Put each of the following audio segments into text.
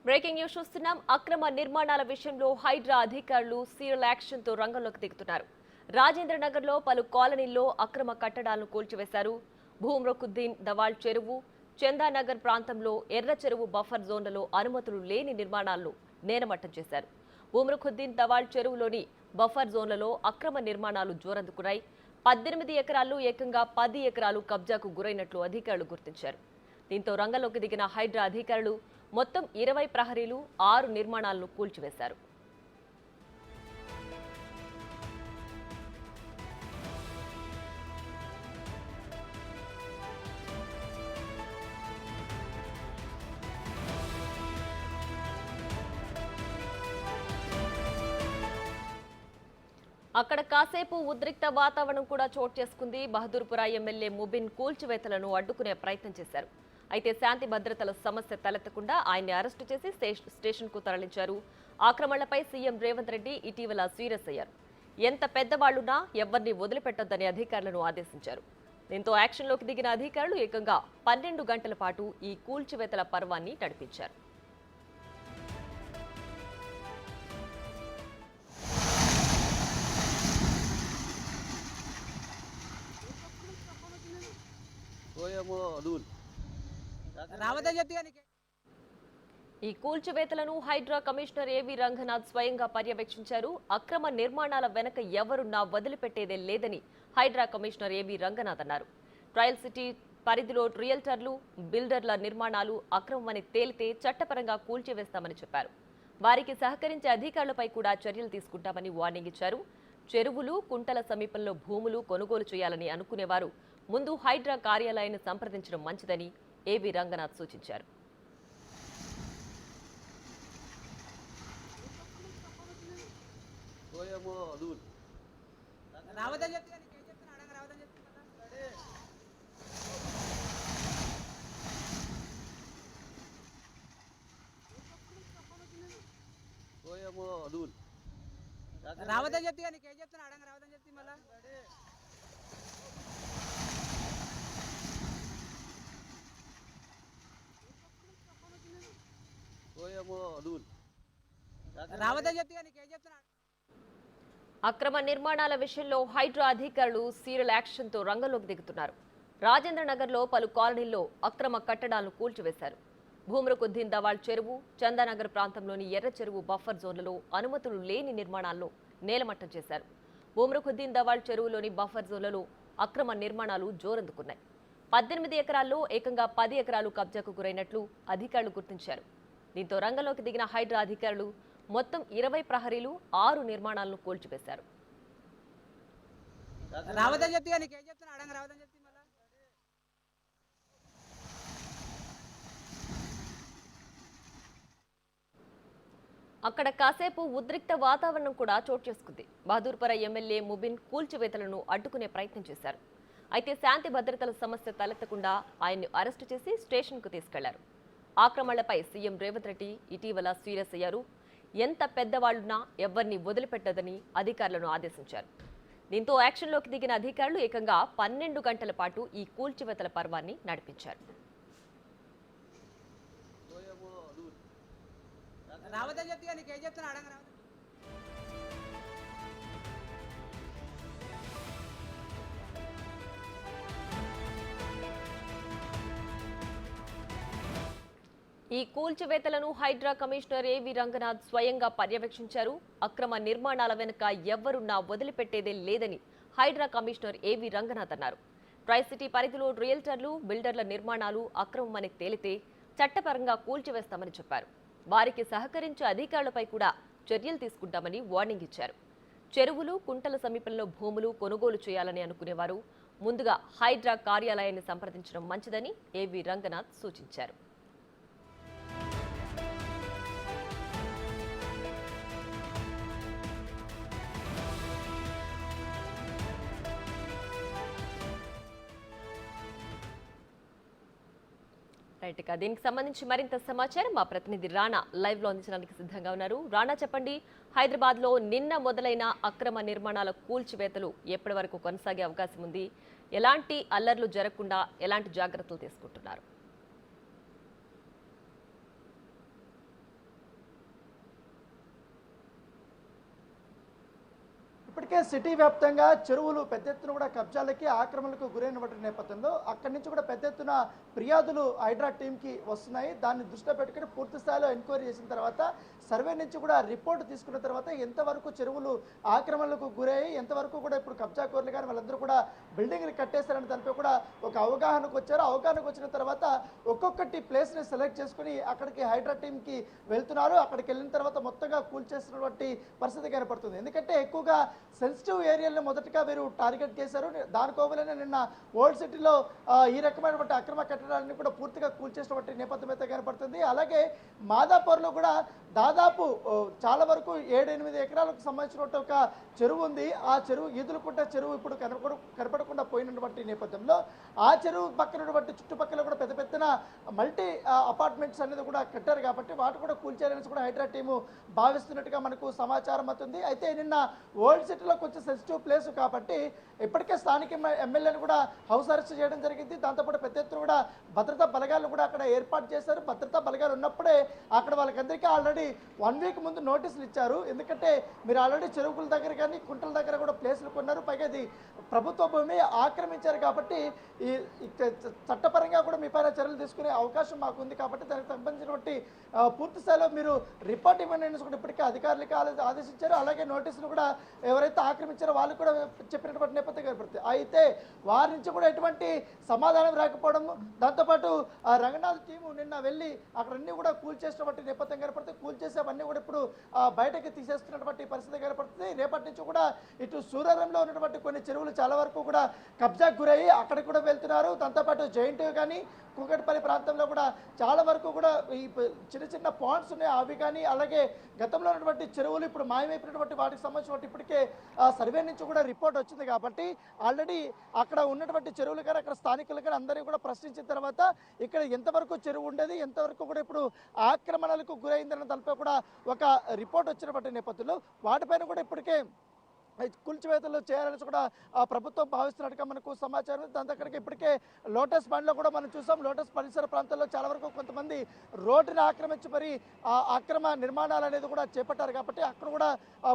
Breaking news చూస్తున్నాం. అక్రమ నిర్మాణాల విషయంలో హైడ్రా అధికారులు సీరియల్ యాక్షన్ తో రంగంలోకి దిగుతున్నారు. రాజేంద్ర నగర్ లో పలు కాలనీల్లో అక్రమ కట్టడాలను కూల్చివేశారు. భూమ్రకుద్దీన్ దవాల్ చెరువు, చందానగర్ ప్రాంతంలో ఎర్ర చెరువు బఫర్ జోన్లలో అనుమతులు లేని నిర్మాణాలను నేలమట్టం చేశారు. భూమ్రకుద్దీన్ దవాల్ చెరువులోని బఫర్ జోన్లలో అక్రమ నిర్మాణాలు జోరందుకున్నాయి. 18 ఎకరాల్లో ఏకంగా 10 ఎకరాలు కబ్జాకు గురైనట్లు అధికారులు గుర్తించారు. దీంతో రంగంలోకి దిగిన హైడ్రా అధికారులు మొత్తం 20 ప్రహరీలు 6 నిర్మాణాలను కూల్చివేశారు. అక్కడ కాసేపు ఉద్రిక్త వాతావరణం కూడా చోటు చేసుకుంది. బహదూర్పురా ఎమ్మెల్యే ముబిన్ కూల్చివేతలను అడ్డుకునే ప్రయత్నం చేశారు. అయితే శాంతి భద్రతల సమస్య తలెత్తకుండా ఆయన్ని అరెస్టు చేసి స్టేషన్కు తరలించారు. ఆక్రమణలపై సీఎం రేవంత్ రెడ్డి ఇటీవల సీరియస్ అయ్యారు. ఎంత పెద్దవాళ్లున్నా ఎవరిని వదిలిపెట్టొద్దని అధికారులను ఆదేశించారు. దీంతో యాక్షన్లోకి దిగిన అధికారులు ఏకంగా 12 గంటల పాటు ఈ కూల్చివేతల పర్వాన్ని నడిపించారు. ఈ కూల్చివేతలను హైడ్రా కమిషనర్ ఏవి రంగనాథ్ స్వయంగా పర్యవేక్షించారు. అక్రమ నిర్మాణాల వెనక ఎవరున్నా వదిలిపెట్టేదే లేదని హైడ్రా కమిషనర్ ఏవి రంగనాథ్ అన్నారు. ట్రయల్ సిటీ పరిధిలో రియల్టర్లు, బిల్డర్ల నిర్మాణాలు అక్రమమని తేలితే చట్టపరంగా కూల్చివేస్తామని చెప్పారు. వారికి సహకరించే అధికారులపై కూడా చర్యలు తీసుకుంటామని వార్నింగ్ ఇచ్చారు. చెరువులు, కుంటల సమీపంలో భూములు కొనుగోలు చేయాలని అనుకునేవారు ముందు హైడ్రా కార్యాలయాన్ని సంప్రదించడం మంచిదని ఏవి రంగనాథ్ సూచించారు. రావద్దని చెప్తే నీకేం చెప్తున్నా అడంగా రావద్దని చెప్తే మళ్ళా రావద్దని చెప్తే నీకేం చెప్తున్నా. అక్రమ నిర్మాణాల విషయంలో హైడ్రా అధికారులు సీరియల్ యాక్షన్ తో రంగంలోకి దిగుతున్నారు. రాజేంద్ర నగర్ లో పలు కాలనీల్లో అక్రమ కట్టడాలను కూల్చివేశారు. భూమ్రకుద్దీన్ దవాల్ చెరువు, చందానగర్ ప్రాంతంలోని ఎర్ర చెరువు బఫర్ జోన్లలో అనుమతులు లేని నిర్మాణాలను నేలమట్టం చేశారు. భూమ్రకుద్దీన్ దవాల్ చెరువులోని బఫర్ జోన్లలో అక్రమ నిర్మాణాలు జోరందుకున్నాయి. 18 ఎకరాల్లో ఏకంగా 10 ఎకరాలు కబ్జాకు గురైనట్లు అధికారులు గుర్తించారు. దీంతో రంగంలోకి దిగిన హైడ్రా అధికారులు మొత్తం 20 ప్రహరీలు 6 నిర్మాణాలను కూల్చివేశారు. రావద్దని చెప్తే నీకేం చెప్తున్నా అడంగా రావద్దని చెప్తే మళ్ళా అక్కడ కాసేపు ఉద్రిక్త వాతావరణం కూడా చోటు చేసుకుంది. బహదూర్పురా ఎమ్మెల్యే ముబిన్ కూల్చివేతలను అడ్డుకునే ప్రయత్నం చేశారు. అయితే శాంతి భద్రతల సమస్య తలెత్తకుండా ఆయన్ని అరెస్టు చేసి స్టేషన్కు తీసుకెళ్లారు. ఆక్రమణలపై సీఎం రేవంత్ రెడ్డి ఇటీవల సీరియస్ అయ్యారు. ఎంత పెద్దవాళ్లున్నా ఎవరిని వదిలిపెట్టదని అధికారులను ఆదేశించారు. దీంతో యాక్షన్లోకి దిగిన అధికారులు ఏకంగా 12 గంటల పాటు ఈ కూల్చివేతల పర్వాన్ని నడిపించారు. రావద్దని చెప్తే నీకేం చెప్తున్నా అడంగా రావద్దని. ఈ కూల్చివేతలను హైడ్రా కమిషనర్ ఏవి రంగనాథ్ స్వయంగా పర్యవేక్షించారు. అక్రమ నిర్మాణాల వెనుక ఎవరున్నా వదిలిపెట్టేదే లేదని హైడ్రా కమిషనర్ ఏవి రంగనాథ్ అన్నారు. ట్రై సిటీ పరిధిలో రియల్టర్లు, బిల్డర్ల నిర్మాణాలు అక్రమమని తేలితే చట్టపరంగా కూల్చివేస్తామని చెప్పారు. వారికి సహకరించే అధికారులపై కూడా చర్యలు తీసుకుంటామని వార్నింగ్ ఇచ్చారు. చెరువులు, కుంటల సమీపంలో భూములు కొనుగోలు చేయాలని అనుకునేవారు ముందుగా హైడ్రా కార్యాలయాన్ని సంప్రదించడం మంచిదని ఏవి రంగనాథ్ సూచించారు. రైట్, ఇక దీనికి సంబంధించి మరింత సమాచారం మా ప్రతినిధి రాణా లైవ్ లో అందించడానికి సిద్ధంగా ఉన్నారు. రాణా, చెప్పండి, హైదరాబాద్ లో నిన్న మొదలైన అక్రమ నిర్మాణాల కూల్చివేతలు ఎప్పటి వరకు కొనసాగే అవకాశం ఉంది? ఎలాంటి అల్లర్లు జరగకుండా ఎలాంటి జాగ్రత్తలు తీసుకుంటున్నారు? ఇప్పటికే సిటీ వ్యాప్తంగా చెరువులు పెద్ద ఎత్తున కూడా కబ్జాలకి ఆక్రమణలకు గురైనటువంటి నేపథ్యంలో అక్కడి నుంచి కూడా పెద్ద ఎత్తున ఫిర్యాదులు హైడ్రా టీంకి వస్తున్నాయి. దాన్ని దృష్టిలో పెట్టుకుని పూర్తి స్థాయిలో ఎంక్వైరీ చేసిన తర్వాత సర్వే నుంచి కూడా రిపోర్ట్ తీసుకున్న తర్వాత ఎంతవరకు చెరువులు ఆక్రమణలకు గురయ్యి ఎంతవరకు కూడా ఇప్పుడు కబ్జా కోర్లు కానీ వాళ్ళందరూ కూడా బిల్డింగ్లు కట్టేశారని దానిపై కూడా ఒక అవగాహనకు వచ్చారు. అవగాహనకు వచ్చిన తర్వాత ఒక్కొక్కటి ప్లేస్ని సెలెక్ట్ చేసుకుని అక్కడికి హైడ్రా టీంకి వెళ్తున్నారు. అక్కడికి వెళ్ళిన తర్వాత మొత్తంగా కూల్చేస్తున్నటువంటి పరిస్థితి కనపడుతుంది. ఎందుకంటే ఎక్కువగా సెన్సిటివ్ ఏరియాలను మొదటగా వీరు టార్గెట్ చేశారు. దానికోవలనే నిన్న ఓల్డ్ సిటీలో ఈ రకమైనటువంటి అక్రమ కట్టడాలను కూడా పూర్తిగా కూల్చేసినటువంటి నేపథ్యం అయితే కనపడుతుంది. అలాగే మాదాపూర్లో కూడా దాదాపు చాలా వరకు 7-8 ఎకరాలకు సంబంధించినటువంటి ఒక చెరువు ఉంది. ఆ చెరువు ఈదులకుంట చెరువు ఇప్పుడు కనపడకుండా పోయినటువంటి నేపథ్యంలో ఆ చెరువు పక్కన చుట్టుపక్కల కూడా పెద్ద పెద్దన మల్టీ అపార్ట్మెంట్స్ అనేది కూడా కట్టారు కాబట్టి వాటి కూడా కూల్చేయాలని కూడా హైడ్రా టీము భావిస్తున్నట్టుగా మనకు సమాచారం అవుతుంది. అయితే నిన్న ఓల్డ్ సిటీలో కొంచెం సెన్సిటివ్ ప్లేస్ కాబట్టి ఇప్పటికే స్థానిక ఎమ్మెల్యేని కూడా హౌస్ అరెస్ట్ చేయడం జరిగింది. దాంతోపాటు పెద్ద ఎత్తున కూడా భద్రతా బలగాలు కూడా అక్కడ ఏర్పాటు చేశారు. భద్రతా బలగాలు ఉన్నప్పుడే అక్కడ వాళ్ళకందరికీ ఆల్రెడీ 1 వీక్ ముందు నోటీసులు ఇచ్చారు. ఎందుకంటే మీరు ఆల్రెడీ చెరువుల దగ్గర కానీ కుంటల దగ్గర కూడా ప్లేసులు కొన్నారు, పైగా ఇది ప్రభుత్వ భూమి ఆక్రమించారు కాబట్టి ఈ చట్టపరంగా కూడా మీ పైన చర్యలు తీసుకునే అవకాశం మాకు ఉంది కాబట్టి దానికి సంబంధించినటువంటి పూర్తి స్థాయిలో మీరు రిపోర్ట్ ఇవ్వండి అని కూడా ఇప్పటికే అధికారులకు ఆదేశించారు. అలాగే నోటీసులు కూడా ఎవరైతే ఆక్రమించారో వాళ్ళు కూడా చెప్పినటువంటి నేపథ్యం కనపడుతుంది. అయితే వారి నుంచి కూడా ఎటువంటి సమాధానం రాకపోవడం, దాంతోపాటు రంగనాథ్ టీము నిన్న వెళ్ళి అక్కడ అన్ని కూడా కూల్చేసినటువంటి నేపథ్యం కనపడుతుంది. కూల్చేసేవన్నీ కూడా ఇప్పుడు బయటకి తీసేస్తున్నటువంటి పరిస్థితి కనపడుతుంది. రేపటి నుంచి కూడా ఇటు సూర్యరంలో ఉన్నటువంటి కొన్ని చెరువులు చాలా వరకు కూడా కబ్జాకు గురయ్యి అక్కడికి కూడా వెళ్తున్నారు. దాంతోపాటు జైంట్ కానీ కుకట్పల్లి ప్రాంతంలో కూడా చాలా వరకు కూడా ఈ చిన్న చిన్న పాండ్స్ ఉన్నాయి, అవి కానీ అలాగే గతంలో ఉన్నటువంటి చెరువులు ఇప్పుడు మాయమైపోయినటువంటి వాటికి సంబంధించినటువంటి ఇప్పటికే సర్వే నుంచి కూడా రిపోర్ట్ వచ్చింది కాబట్టి ఆల్రెడీ అక్కడ ఉన్నటువంటి చెరువులు కానీ అక్కడ స్థానికులు కానీ అందరినీ కూడా ప్రశ్నించిన తర్వాత ఇక్కడ ఎంతవరకు చెరువు ఉండేది, ఎంతవరకు కూడా ఇప్పుడు ఆక్రమణలకు గురైందన్న దానిపై కూడా ఒక రిపోర్ట్ వచ్చినటువంటి నేపథ్యంలో వాటిపైన కూడా ఇప్పటికే కూల్చివేతలు చేయాలని కూడా ప్రభుత్వం భావిస్తున్నట్టుగా మనకు సమాచారం. దాని దగ్గరికి ఇప్పటికే లోటస్ బండ్లో కూడా మనం చూసాం. లోటస్ పరిసర ప్రాంతాల్లో చాలా వరకు కొంతమంది రోడ్డుని ఆక్రమించి మరి అక్రమ నిర్మాణాలు అనేది కూడా చేపట్టారు కాబట్టి అక్కడ కూడా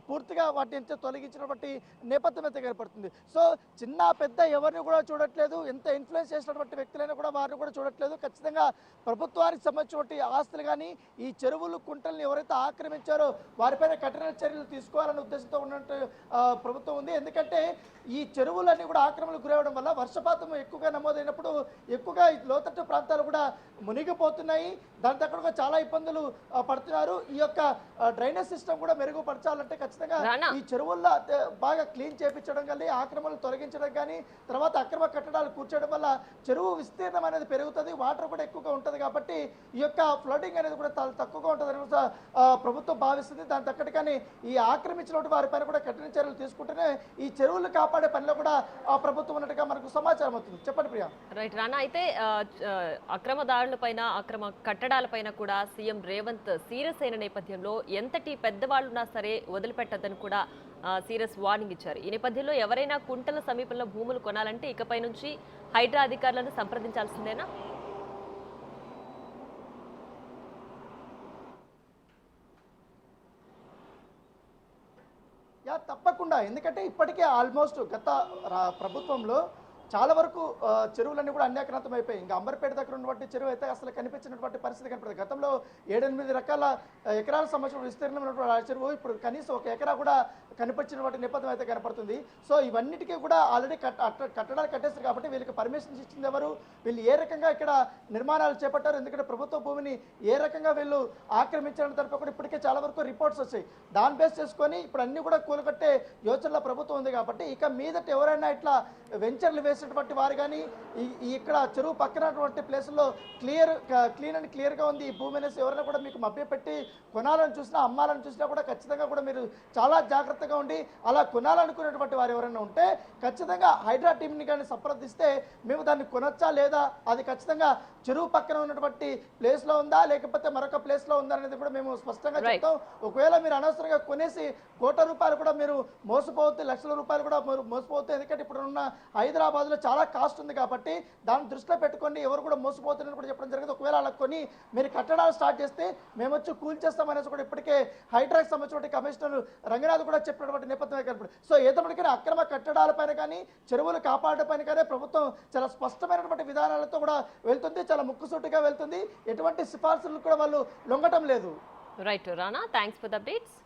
పూర్తిగా వాటిని తొలగించినటువంటి నేపథ్యం అయితే కనపడుతుంది. సో చిన్న పెద్ద ఎవరిని కూడా చూడట్లేదు, ఎంత ఇన్ఫ్లుయెన్స్ చేసినటువంటి వ్యక్తులైనా కూడా వారిని కూడా చూడట్లేదు. ఖచ్చితంగా ప్రభుత్వానికి సంబంధించినటువంటి ఆస్తులు కానీ ఈ చెరువులు కుంటల్ని ఎవరైతే ఆక్రమించారో వారిపైన కఠిన చర్యలు తీసుకోవాలనే ఉద్దేశంతో ఉన్నట్టు ప్రభుత్వం ఉంది. ఎందుకంటే ఈ చెరువులన్నీ కూడా ఆక్రమణకు గురవడం వల్ల వర్షపాతం ఎక్కువగా నమోదైనప్పుడు ఎక్కువగా లోతట్టు ప్రాంతాలు కూడా మునిగిపోతున్నాయి. దాని దగ్గర చాలా ఇబ్బందులు పడుతున్నారు. ఈ యొక్క డ్రైనేజ్ సిస్టమ్ కూడా మెరుగుపరచాలంటే ఖచ్చితంగా ఈ చెరువుల్లో బాగా క్లీన్ చేయించడం కానీ ఆక్రమణలు తొలగించడం కానీ తర్వాత అక్రమ కట్టడాలు కూర్చోవడం వల్ల చెరువు విస్తీర్ణం అనేది పెరుగుతుంది, వాటర్ కూడా ఎక్కువగా ఉంటుంది కాబట్టి ఈ యొక్క ఫ్లడింగ్ అనేది కూడా చాలా తక్కువగా ఉంటుందని ప్రభుత్వం భావిస్తుంది. దాని తగ్గట్టుగానే ఈ ఆక్రమించినటువంటి వారిపైన కూడా కఠిన చర్యలు తీసుకుంటేనే ఈ చెరువులు కాపాడే పనిలో కూడా ప్రభుత్వం ఉన్నట్టుగా మనకు సమాచారం అవుతుంది. చెప్పండి ప్రియా. రైట్ రానా, అయితే అక్రమదారుల పైన అక్రమ కట్టడాల పైన కూడా సీఎం రేవంత్ సీరియస్ అయిన నేపథ్యంలో ఎంతటి పెద్దవాళ్ళున్నా సరే వదిలిపెట్టద్దని కూడా సీరియస్ వార్నింగ్ ఇచ్చారు. ఈ నేపథ్యంలో ఎవరైనా కుంటల సమీపంలో భూములు కొనాలంటే ఇకపై నుంచి హైడ్రా అధికారులను సంప్రదించాల్సిందేనా? తప్పకుండా. ఎందుకంటే ఇప్పటికే ఆల్మోస్ట్ గత ప్రభుత్వంలో చాలా వరకు చెరువులన్నీ కూడా అన్యాక్రాంతం అయిపోయాయి. ఇంకా అంబర్పేట దగ్గర ఉన్నటువంటి చెరువు అయితే అసలు కనిపించినటువంటి పరిస్థితి కనపడుతుంది. గతంలో 7-8 రకాల ఎకరాల సంబంధించిన విస్తీర్ణం ఉన్నటువంటి ఆ చెరువు ఇప్పుడు కనీసం 1 ఎకరా కూడా కనిపించినటువంటి నేపథ్యం అయితే కనపడుతుంది. సో ఇవన్నిటికీ కూడా ఆల్రెడీ కట్టడాలు కట్టేస్తారు కాబట్టి వీళ్ళకి పర్మిషన్స్ ఇచ్చింది ఎవరు, వీళ్ళు ఏ రకంగా ఇక్కడ నిర్మాణాలు చేపట్టారు, ఎందుకంటే ప్రభుత్వ భూమిని ఏ రకంగా వీళ్ళు ఆక్రమించడం తరపు కూడా ఇప్పటికే చాలా వరకు రిపోర్ట్స్ వచ్చాయి. దాన్ని బేస్ చేసుకొని ఇప్పుడు అన్ని కూడా కూలగొట్టే యోచనలో ప్రభుత్వం ఉంది కాబట్టి ఇక మీదట ఎవరైనా ఇట్లా వెంచర్లు వేసినటువంటి వారు కానీ ఇక్కడ చెరువు పక్కనటువంటి ప్లేసుల్లో క్లీన్ అండ్ క్లియర్గా ఉంది ఈ భూమి అనేసి ఎవరైనా కూడా మీకు మభ్యపెట్టి కొనాలని చూసినా అమ్మాలని చూసినా కూడా ఖచ్చితంగా కూడా మీరు చాలా జాగ్రత్తగా ఉండి అలా కొనాలనుకునేటువంటి వారు ఎవరైనా ఉంటే ఖచ్చితంగా హైడ్రా టీంని కానీ సంప్రదిస్తే మేము దాన్ని కొనొచ్చా లేదా, అది ఖచ్చితంగా చెరువు పక్కన ఉన్నటువంటి ప్లేస్లో ఉందా లేకపోతే మరొక ప్లేస్లో ఉందా అనేది కూడా మేము స్పష్టంగా చెప్తాం. ఒకవేళ మీరు అనవసరంగా కొనేసి ₹1,00,00,000 కూడా మీరు మోసపోవద్దు, ₹1,00,000 కూడా మోసపోవద్దు. ఎందుకంటే ఇప్పుడున్న హైదరాబాద్లో చాలా కాస్ట్ ఉంది కాబట్టి దాన్ని దృష్టిలో పెట్టుకొని ఎవరు కూడా మోసపోతున్నారని కూడా చెప్పడం జరిగింది. ఒకవేళ అలా కొని మీరు కట్టడాలు స్టార్ట్ చేస్తే మేము వచ్చి కూల్ కూల్చేస్తామనేసి కూడా ఇప్పటికే హైడ్రాకి సంబంధించిన కమిషనర్ రంగనాథ్ కూడా చెప్పినటువంటి నేపథ్యమే కనపడుతుంది. సో ఏదప్పటికీ అక్రమ కట్టడాలపైన కానీ చెరువులు కాపాడడం పైన కానీ ప్రభుత్వం చాలా స్పష్టమైనటువంటి విధానాలతో కూడా వెళ్తుంది, చాలా ముక్కుసూటిగా వెళ్తుంది. ఎటువంటి సిఫార్సులు కూడా వాళ్ళు లొంగటం లేదు. Right Rana, thanks for the updates.